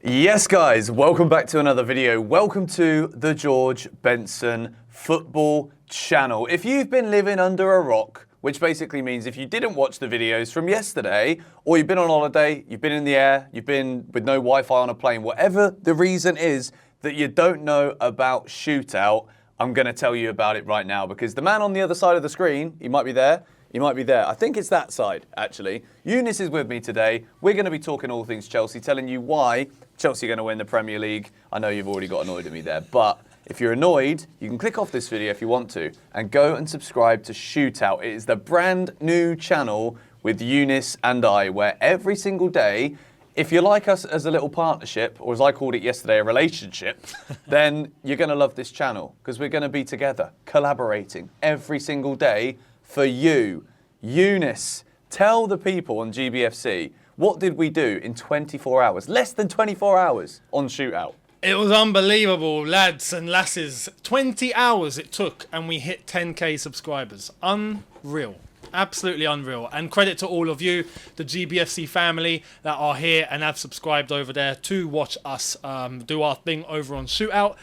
Yes, guys, welcome back to another video. Welcome to the George Benson Football Channel. If you've been living under a rock, which basically means if you didn't watch the videos from yesterday, or you've been on holiday, you've been in the air, you've been with no Wi-Fi on a plane, whatever the reason is that you don't know about Shootout, I'm going to tell you about it right now because the man on the other side of the screen, he might be there. You might be there. I think it's that side, actually. Younes is with me today. We're going to be talking all things Chelsea, telling you why Chelsea are going to win the Premier League. I know you've already got annoyed at me there, but if you're annoyed, you can click off this video if you want to and go and subscribe to Shootout. It is the brand new channel with Younes and I, where every single day, if you like us as a little partnership, or as I called it yesterday, a relationship, then you're going to love this channel because we're going to be together, collaborating every single day for you. Younes, tell the people on GBFC, what did we do in 24 hours? Less than 24 hours on Shootout. It was unbelievable, lads and lasses. 20 hours it took and we hit 10k subscribers. Unreal. Absolutely unreal. And credit to all of you, the GBFC family that are here and have subscribed over there to watch us do our thing over on Shootout.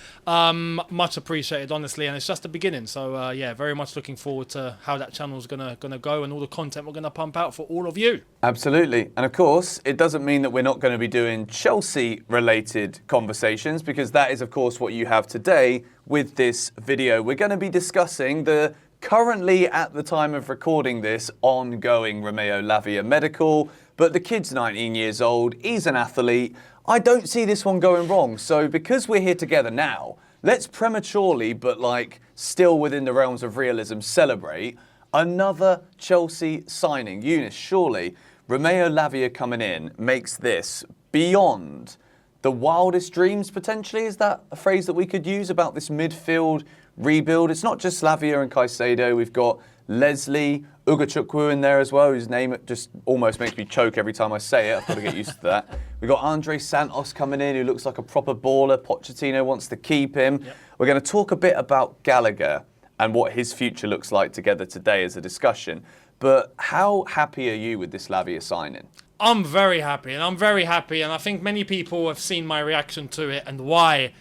Much appreciated, honestly, and it's just the beginning. So yeah, very much looking forward to how that channel's gonna go and all the content we're gonna pump out for all of you. Absolutely. And of course, it doesn't mean that we're not going to be doing Chelsea-related conversations, because that is, of course, what you have today with this video. We're going to be discussing the currently, at the time of recording this, ongoing Romeo Lavia medical, but the kid's 19 years old, he's an athlete. I don't see this one going wrong. So because we're here together now, let's prematurely, but like still within the realms of realism, celebrate another Chelsea signing. Younes, surely Romeo Lavia coming in makes this beyond the wildest dreams, potentially? Is that a phrase that we could use about this midfield rebuild? It's not just Lavia and Caicedo. We've got Leslie Ugachukwu in there as well, whose name just almost makes me choke every time I say it. I've got to get used to that. We've got Andre Santos coming in, who looks like a proper baller. Pochettino wants to keep him. Yep. We're going to talk a bit about Gallagher and what his future looks like together today as a discussion. But how happy are you with this Lavia signing? I'm very happy, and I think many people have seen my reaction to it and why.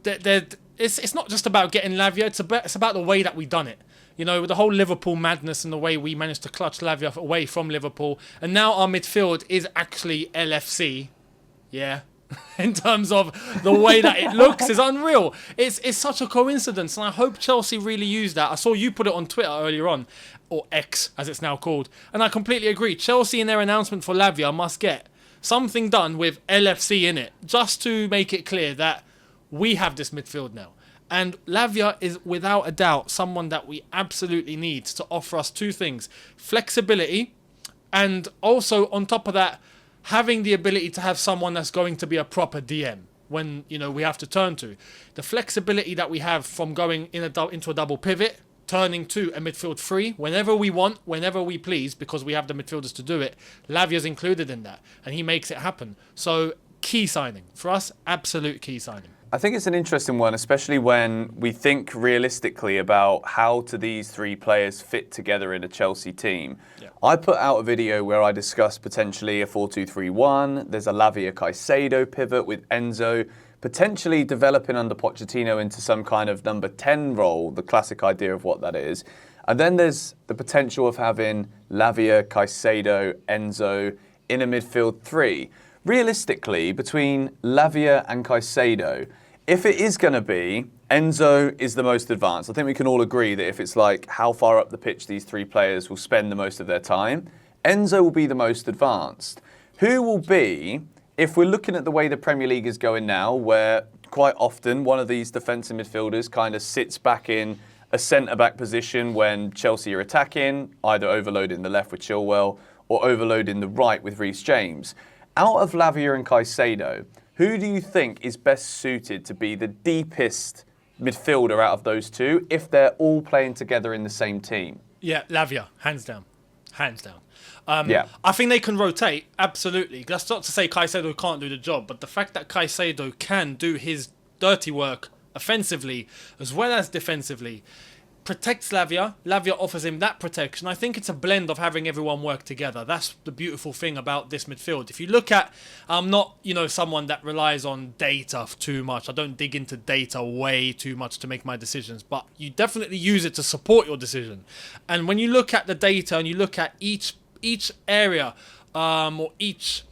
It's not just about getting Lavia, it's about the way that we done it. You know, with the whole Liverpool madness and the way we managed to clutch Lavia away from Liverpool. And now our midfield is actually LFC. Yeah. In terms of the way that it looks is unreal. It's such a coincidence, and I hope Chelsea really use that. I saw you put it on Twitter earlier on, or X as it's now called, and I completely agree. Chelsea in their announcement for Lavia must get something done with LFC in it, just to make it clear that we have this midfield now. And Lavia is without a doubt someone that we absolutely need to offer us two things: flexibility, and also on top of that, having the ability to have someone that's going to be a proper DM when, you know, we have to turn to. The flexibility that we have from going into a double pivot, turning to a midfield three, whenever we want, whenever we please, because we have the midfielders to do it. Lavia's included in that, and he makes it happen. So, key signing. For us, absolute key signing. I think it's an interesting one, especially when we think realistically about how do these three players fit together in a Chelsea team. Yeah. I put out a video where I discussed potentially a 4-2-3-1. There's a Lavia Caicedo pivot with Enzo potentially developing under Pochettino into some kind of number 10 role, the classic idea of what that is. And then there's the potential of having Lavia, Caicedo, Enzo in a midfield three. Realistically, between Lavia and Caicedo, if it is going to be, Enzo is the most advanced. I think we can all agree that if it's like how far up the pitch these three players will spend the most of their time, Enzo will be the most advanced. Who will be, if we're looking at the way the Premier League is going now, where quite often one of these defensive midfielders kind of sits back in a centre-back position when Chelsea are attacking, either overloading the left with Chilwell or overloading the right with Reece James. Out of Lavia and Caicedo, who do you think is best suited to be the deepest midfielder out of those two if they're all playing together in the same team? Yeah, Lavia, hands down. Hands down. Yeah. I think they can rotate, absolutely. That's not to say Caicedo can't do the job, but the fact that Caicedo can do his dirty work offensively as well as defensively, protects Lavia. Lavia offers him that protection. I think it's a blend of having everyone work together. That's the beautiful thing about this midfield. If you look at, I'm not, someone that relies on data too much. I don't dig into data way too much to make my decisions, but you definitely use it to support your decision. And when you look at the data and you look at each area, or each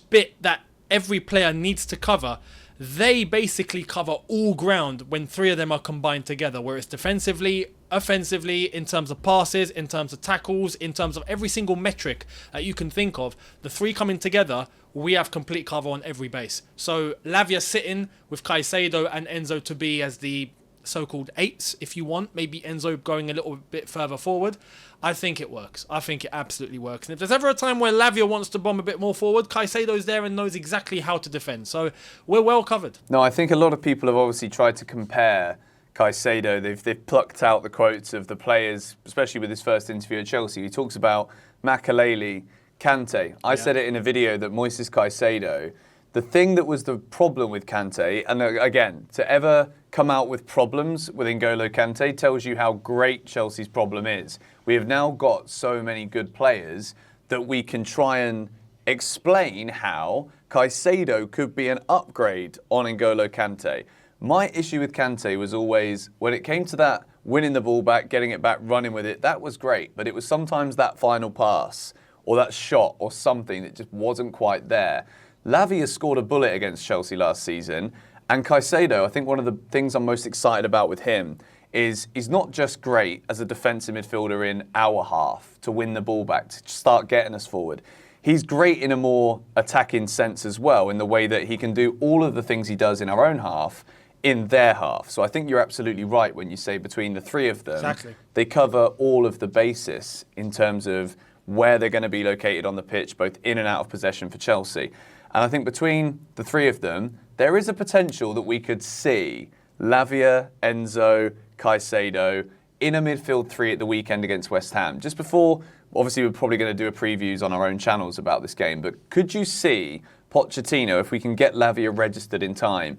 bit that every player needs to cover, they basically cover all ground when three of them are combined together, whereas defensively, offensively, in terms of passes, in terms of tackles, in terms of every single metric that you can think of, the three coming together, we have complete cover on every base. So Lavia sitting with Caicedo and Enzo to be as the so-called eights, if you want, maybe Enzo going a little bit further forward. I think it works. I think it absolutely works. And if there's ever a time where Lavia wants to bomb a bit more forward, Caicedo's there and knows exactly how to defend. So we're well covered. No, I think a lot of people have obviously tried to compare Caicedo. They've plucked out the quotes of the players, especially with his first interview at Chelsea. He talks about Makelele, Kante. I said it in a video that Moises Caicedo, the thing that was the problem with Kante, and again, to ever come out with problems with N'Golo Kante tells you how great Chelsea's problem is. We have now got so many good players that we can try and explain how Caicedo could be an upgrade on N'Golo Kante. My issue with Kante was always, when it came to that winning the ball back, getting it back, running with it, that was great. But it was sometimes that final pass or that shot or something that just wasn't quite there. Lavia scored a bullet against Chelsea last season. And Caicedo, I think one of the things I'm most excited about with him is he's not just great as a defensive midfielder in our half to win the ball back, to start getting us forward. He's great in a more attacking sense as well, in the way that he can do all of the things he does in our own half in their half. So I think you're absolutely right when you say between the three of them, they cover all of the basis in terms of where they're going to be located on the pitch, both in and out of possession for Chelsea. And I think between the three of them, there is a potential that we could see Lavia, Enzo, Caicedo in a midfield three at the weekend against West Ham. Just before, obviously we're probably going to do a previews on our own channels about this game, but could you see Pochettino, if we can get Lavia registered in time,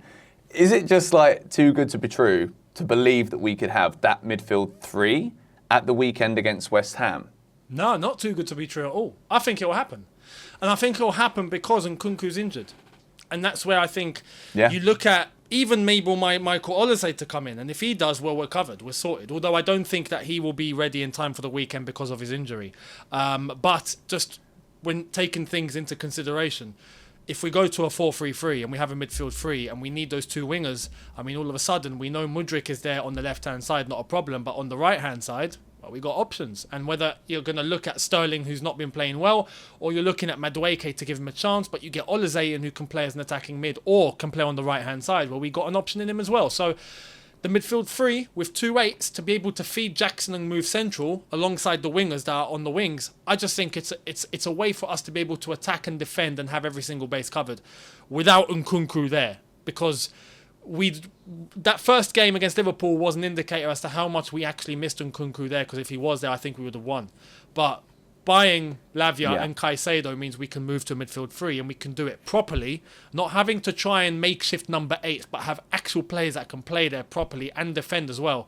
is it just like too good to be true to believe that we could have that midfield three at the weekend against West Ham? No, not too good to be true at all. I think it will happen. And I think it will happen because Nkunku's injured. And that's where I think you look at even maybe Michael Olise to come in. And if he does, well, we're covered. We're sorted. Although I don't think that he will be ready in time for the weekend because of his injury. But just when taking things into consideration, if we go to a 4-3-3 and we have a midfield three and we need those two wingers, I mean, all of a sudden we know Mudryk is there on the left-hand side, not a problem. But on the right-hand side, well, we got options. And whether you're going to look at Sterling, who's not been playing well, or you're looking at Madueke to give him a chance, but you get Olise in who can play as an attacking mid or can play on the right-hand side, well, we got an option in him as well. So the midfield three with two eights to be able to feed Jackson and move central alongside the wingers that are on the wings, I just think it's a way for us to be able to attack and defend and have every single base covered without Nkunku there. Because that first game against Liverpool was an indicator as to how much we actually missed Nkunku there, because if he was there, I think we would have won. But buying Lavia and Caicedo means we can move to midfield three and we can do it properly, not having to try and makeshift number 8, but have actual players that can play there properly and defend as well.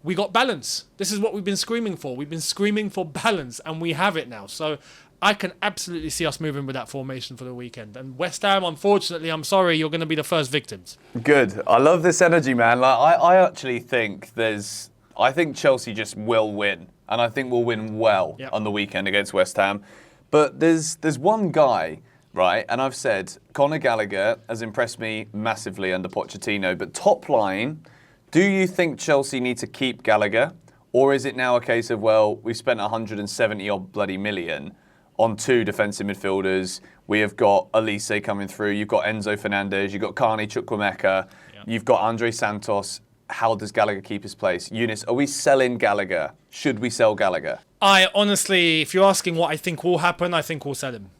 We got balance. This is what we've been screaming for. We've been screaming for balance, and we have it now. So I can absolutely see us moving with that formation for the weekend. And West Ham, unfortunately, I'm sorry, you're going to be the first victims. Good. I love this energy, man. Like I actually think I think Chelsea just will win. And I think we'll win well on the weekend against West Ham. But there's one guy, right? And I've said Conor Gallagher has impressed me massively under Pochettino. But top line, do you think Chelsea need to keep Gallagher? Or is it now a case of, well, we've spent 170 odd bloody million on two defensive midfielders. We have got Olise coming through. You've got Enzo Fernandez. You've got Carney Chukwuemeka. You've got Andre Santos. How does Gallagher keep his place? Younes, are we selling Gallagher? Should we sell Gallagher? I honestly, if you're asking what I think will happen, I think we'll sell him.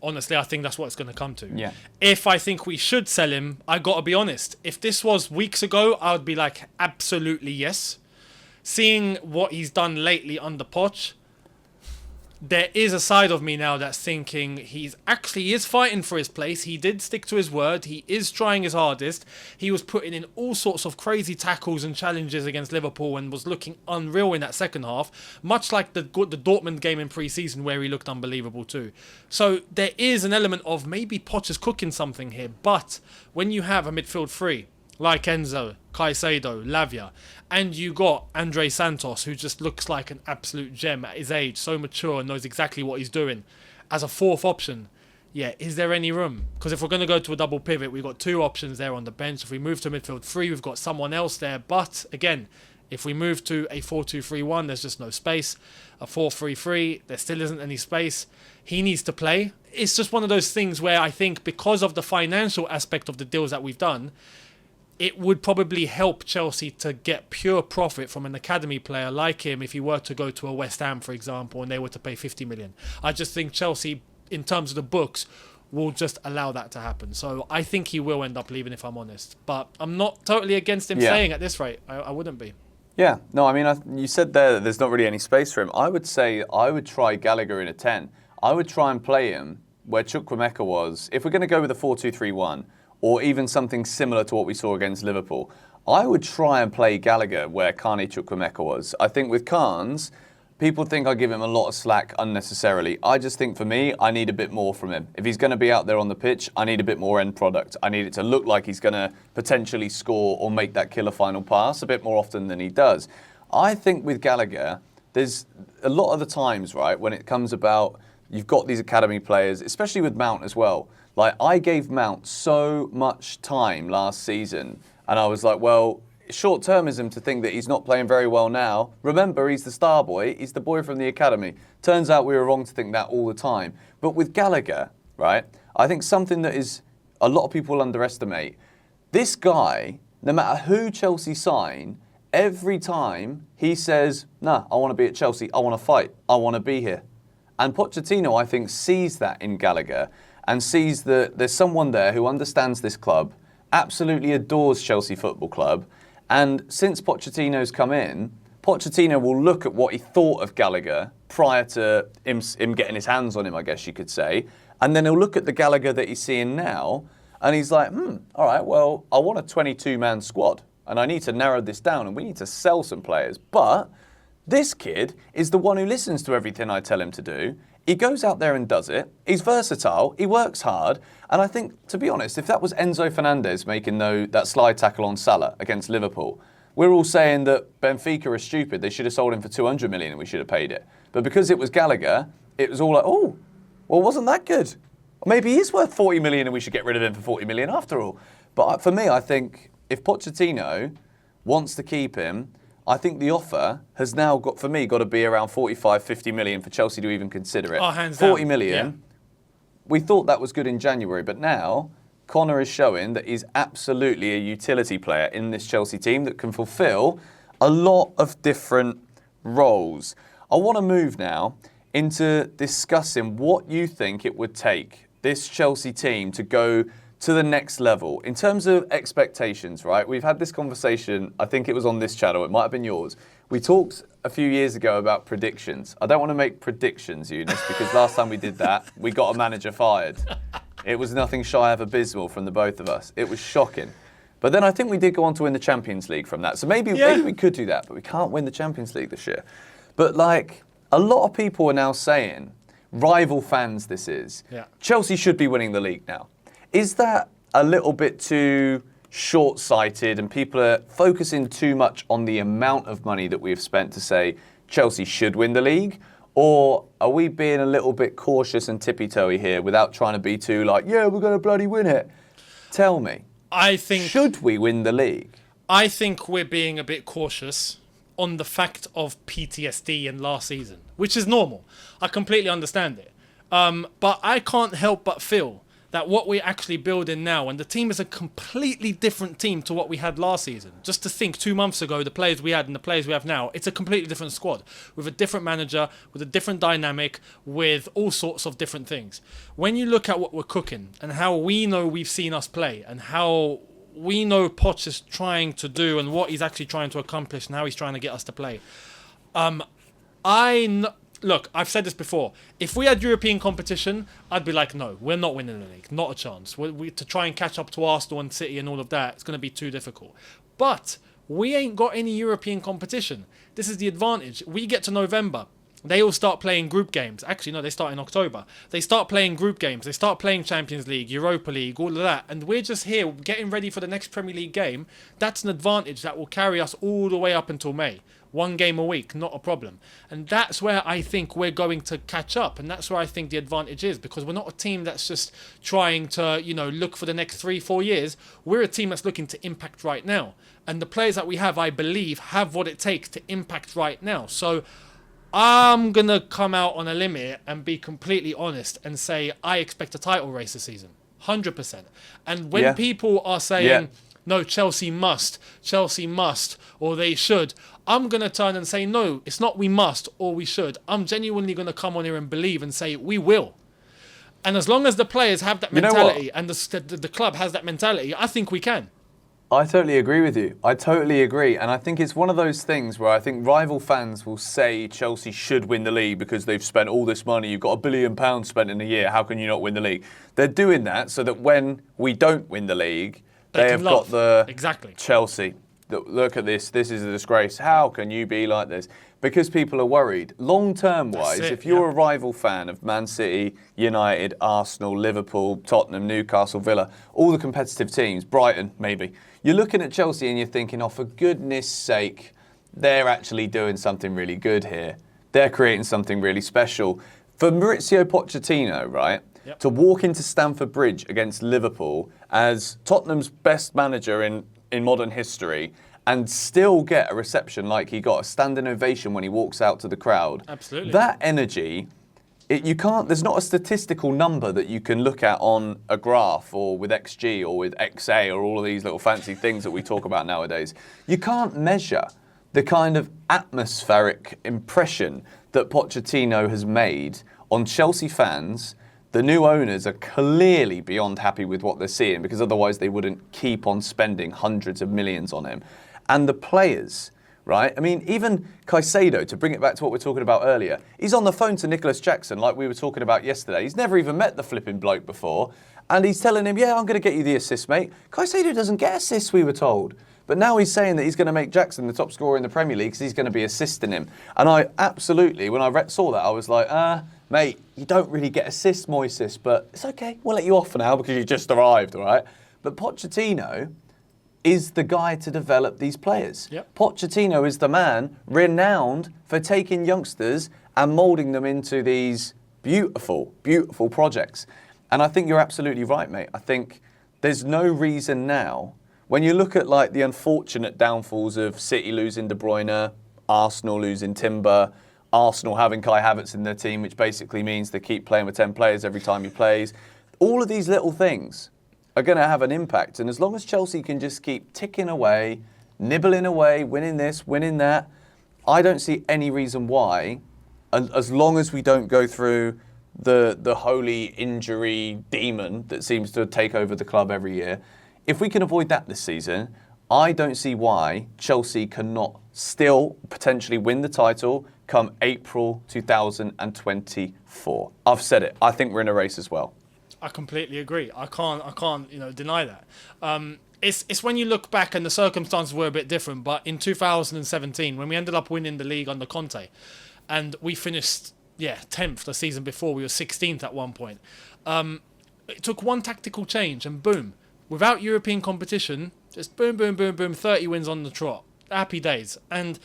Honestly, I think that's what it's going to come to. Yeah. If I think we should sell him, I got to be honest. If this was weeks ago, I would be like, absolutely yes. Seeing what he's done lately under Poch, there is a side of me now that's thinking he is fighting for his place. He did stick to his word. He is trying his hardest. He was putting in all sorts of crazy tackles and challenges against Liverpool and was looking unreal in that second half, much like the Dortmund game in pre-season where he looked unbelievable too. So there is an element of maybe Poch is cooking something here, but when you have a midfield three like Enzo, Caicedo, Lavia, and you got Andre Santos, who just looks like an absolute gem at his age, so mature and knows exactly what he's doing, as a fourth option, yeah, is there any room? Because if we're going to go to a double pivot, we've got two options there on the bench. If we move to midfield three, we've got someone else there. But, again, if we move to a 4-2-3-1, there's just no space. A 4-3-3, there still isn't any space. He needs to play. It's just one of those things where I think because of the financial aspect of the deals that we've done, it would probably help Chelsea to get pure profit from an academy player like him if he were to go to a West Ham, for example, and they were to pay 50 million. I just think Chelsea, in terms of the books, will just allow that to happen. So I think he will end up leaving, if I'm honest. But I'm not totally against him staying at this rate. I wouldn't be. Yeah, no, I mean, you said there that there's not really any space for him. I would say I would try Gallagher in a 10. I would try and play him where Chukwuemeka was. If we're going to go with a 4-2-3-1, or even something similar to what we saw against Liverpool, I would try and play Gallagher where Carney Chukwuemeka was. I think with Carnes, people think I give him a lot of slack unnecessarily. I just think for me, I need a bit more from him. If he's going to be out there on the pitch, I need a bit more end product. I need it to look like he's going to potentially score or make that killer final pass a bit more often than he does. I think with Gallagher, there's a lot of the times, right, when it comes about, you've got these academy players, especially with Mount as well. Like, I gave Mount so much time last season, and I was like, well, short-termism to think that he's not playing very well now. Remember, he's the star boy. He's the boy from the academy. Turns out we were wrong to think that all the time. But with Gallagher, right, I think something that is a lot of people underestimate, this guy, no matter who Chelsea sign, every time he says, nah, I want to be at Chelsea. I want to fight. I want to be here. And Pochettino, I think, sees that in Gallagher and sees that there's someone there who understands this club, absolutely adores Chelsea Football Club. And since Pochettino's come in, Pochettino will look at what he thought of Gallagher prior to him getting his hands on him, I guess you could say. And then he'll look at the Gallagher that he's seeing now, and he's like, all right, well, I want a 22-man squad, and I need to narrow this down, and we need to sell some players. But this kid is the one who listens to everything I tell him to do. He goes out there and does it. He's versatile. He works hard. And I think, to be honest, if that was Enzo Fernandez making that slide tackle on Salah against Liverpool, we're all saying that Benfica are stupid. They should have sold him for 200 million and we should have paid it. But because it was Gallagher, it was all like, oh, well, wasn't that good? Maybe he's worth 40 million and we should get rid of him for 40 million after all. But for me, I think if Pochettino wants to keep him, I think the offer has now got to be around 45, 50 million for Chelsea to even consider it. Oh, hands 40 down. million. Yeah. We thought that was good in January, but now Connor is showing that he's absolutely a utility player in this Chelsea team that can fulfill a lot of different roles. I want to move now into discussing what you think it would take this Chelsea team to go to the next level. In terms of expectations, right? We've had this conversation, I think it was on this channel, it might have been yours. We talked a few years ago about predictions. I don't want to make predictions, Younes, because last time we did that, we got a manager fired. It was nothing shy of abysmal from the both of us. It was shocking. But then I think we did go on to win the Champions League from that. So maybe we could do that, but we can't win the Champions League this year. But like, a lot of people are now saying, rival fans this is, Chelsea should be winning the league now. Is that a little bit too short-sighted and people are focusing too much on the amount of money that we've spent to say Chelsea should win the league? Or are we being a little bit cautious and tippy-toey here without trying to be too like, yeah, we're going to bloody win it? Tell me. Should we win the league? I think we're being a bit cautious on the fact of PTSD in last season, which is normal. I completely understand it. But I can't help but feel that what we're actually building now, and the team is a completely different team to what we had last season. Just to think 2 months ago, the players we had and the players we have now, it's a completely different squad with a different manager, with a different dynamic, with all sorts of different things. When you look at what we're cooking and how we know we've seen us play and how we know Poch is trying to do and what he's actually trying to accomplish and how he's trying to get us to play, look, I've said this before. If we had European competition, I'd be like, no, we're not winning the league. Not a chance. To try and catch up to Arsenal and City and all of that, it's going to be too difficult. But we ain't got any European competition. This is the advantage. We get to November. They all start playing group games. Actually, no, they start in October. They start playing group games. They start playing Champions League, Europa League, all of that. And we're just here getting ready for the next Premier League game. That's an advantage that will carry us all the way up until May. 1 game a week, not a problem. And that's where I think we're going to catch up. And that's where I think the advantage is, because we're not a team that's just trying to, look for the next 3-4 years. We're a team that's looking to impact right now. And the players that we have, I believe, have what it takes to impact right now. So I'm going to come out on a limb here and be completely honest and say I expect a title race this season. 100%. And when people are saying, no, Chelsea must, or they should, I'm going to turn and say, no, it's not we must or we should. I'm genuinely going to come on here and believe and say we will. And as long as the players have that mentality and the club has that mentality, I think we can. I totally agree with you. I totally agree. And I think it's one of those things where I think rival fans will say Chelsea should win the league because they've spent all this money. You've got £1 billion spent in a year. How can you not win the league? They're doing that so that when we don't win the league, they have got the Chelsea. Look at this. This is a disgrace. How can you be like this? Because people are worried. Long-term wise, if you're a rival fan of Man City, United, Arsenal, Liverpool, Tottenham, Newcastle, Villa, all the competitive teams, Brighton maybe, you're looking at Chelsea and you're thinking, oh, for goodness sake, they're actually doing something really good here. They're creating something really special. For Mauricio Pochettino, right, to walk into Stamford Bridge against Liverpool as Tottenham's best manager in modern history and still get a reception like he got, a standing ovation when he walks out to the crowd. Absolutely. That energy, there's not a statistical number that you can look at on a graph or with XG or with XA or all of these little fancy things that we talk about nowadays. You can't measure the kind of atmospheric impression that Pochettino has made on Chelsea fans. The new owners are clearly beyond happy with what they're seeing because otherwise they wouldn't keep on spending hundreds of millions on him. And the players, right? I mean, even Caicedo, to bring it back to what we were talking about earlier, he's on the phone to Nicholas Jackson like we were talking about yesterday. He's never even met the flipping bloke before. And he's telling him, I'm going to get you the assist, mate. Caicedo doesn't get assists, we were told. But now he's saying that he's going to make Jackson the top scorer in the Premier League because he's going to be assisting him. And I absolutely, when I saw that, I was like, mate, you don't really get assists, Moises, but it's okay. We'll let you off for now because you just arrived, all right? But Pochettino is the guy to develop these players. Yep. Pochettino is the man renowned for taking youngsters and moulding them into these beautiful, beautiful projects. And I think you're absolutely right, mate. I think there's no reason now, when you look at like the unfortunate downfalls of City losing De Bruyne, Arsenal losing Timber, Arsenal having Kai Havertz in their team, which basically means they keep playing with 10 players every time he plays. All of these little things are going to have an impact. And as long as Chelsea can just keep ticking away, nibbling away, winning this, winning that, I don't see any reason why, as long as we don't go through the holy injury demon that seems to take over the club every year, if we can avoid that this season, I don't see why Chelsea cannot still potentially win the title come April 2024. I've said it. I think we're in a race as well. I completely agree. I can't deny that. It's when you look back and the circumstances were a bit different, but in 2017, when we ended up winning the league under Conte, and we finished 10th the season before, we were 16th at one point. It took one tactical change and boom, without European competition, just boom, boom, boom, boom, 30 wins on the trot. Happy days. And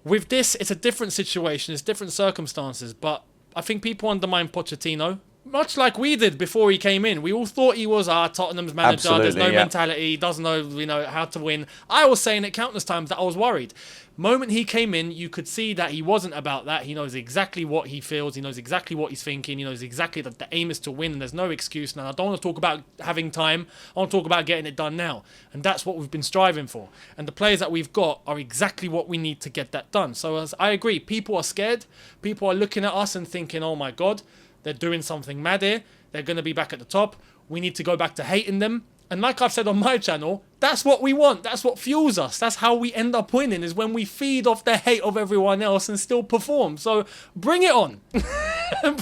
with this, it's a different situation, it's different circumstances, but I think people undermine Pochettino, much like we did before he came in. We all thought he was our Tottenham's manager. Absolutely, there's no mentality, he doesn't know, how to win. I was saying it countless times that I was worried. Moment he came in, you could see that he wasn't about that. He knows exactly what he feels. He knows exactly what he's thinking. He knows exactly that the aim is to win and there's no excuse. Now, I don't want to talk about having time. I want to talk about getting it done now. And that's what we've been striving for. And the players that we've got are exactly what we need to get that done. So as I agree, people are scared. People are looking at us and thinking, oh my God, they're doing something mad here. They're going to be back at the top. We need to go back to hating them. And like I've said on my channel, that's what we want. That's what fuels us. That's how we end up winning, is when we feed off the hate of everyone else and still perform. So bring it on.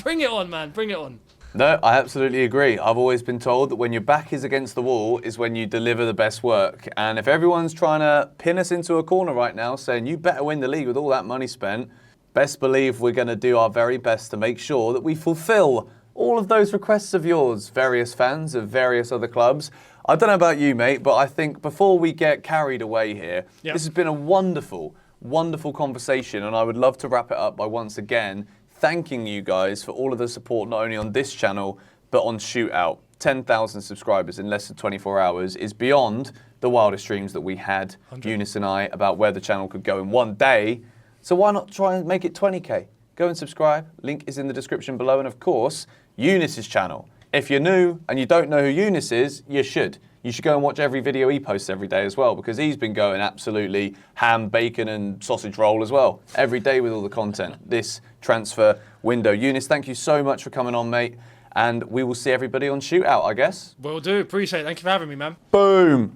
Bring it on, man. Bring it on. No, I absolutely agree. I've always been told that when your back is against the wall is when you deliver the best work. And if everyone's trying to pin us into a corner right now saying you better win the league with all that money spent, best believe we're going to do our very best to make sure that we fulfill all of those requests of yours, various fans of various other clubs. I don't know about you, mate, but I think before we get carried away here, this has been a wonderful, wonderful conversation, and I would love to wrap it up by once again thanking you guys for all of the support, not only on this channel, but on Shootout. 10,000 subscribers in less than 24 hours is beyond the wildest dreams that we had, Younes and I, about where the channel could go in one day. So why not try and make it 20k? Go and subscribe. Link is in the description below. And of course, Younes' channel. If you're new and you don't know who Younes is, you should. You should go and watch every video he posts every day as well, because he's been going absolutely ham, bacon and sausage roll as well, every day with all the content this transfer window. Younes, thank you so much for coming on, mate. And we will see everybody on Shootout, I guess. Will do. Appreciate it. Thank you for having me, man. Boom.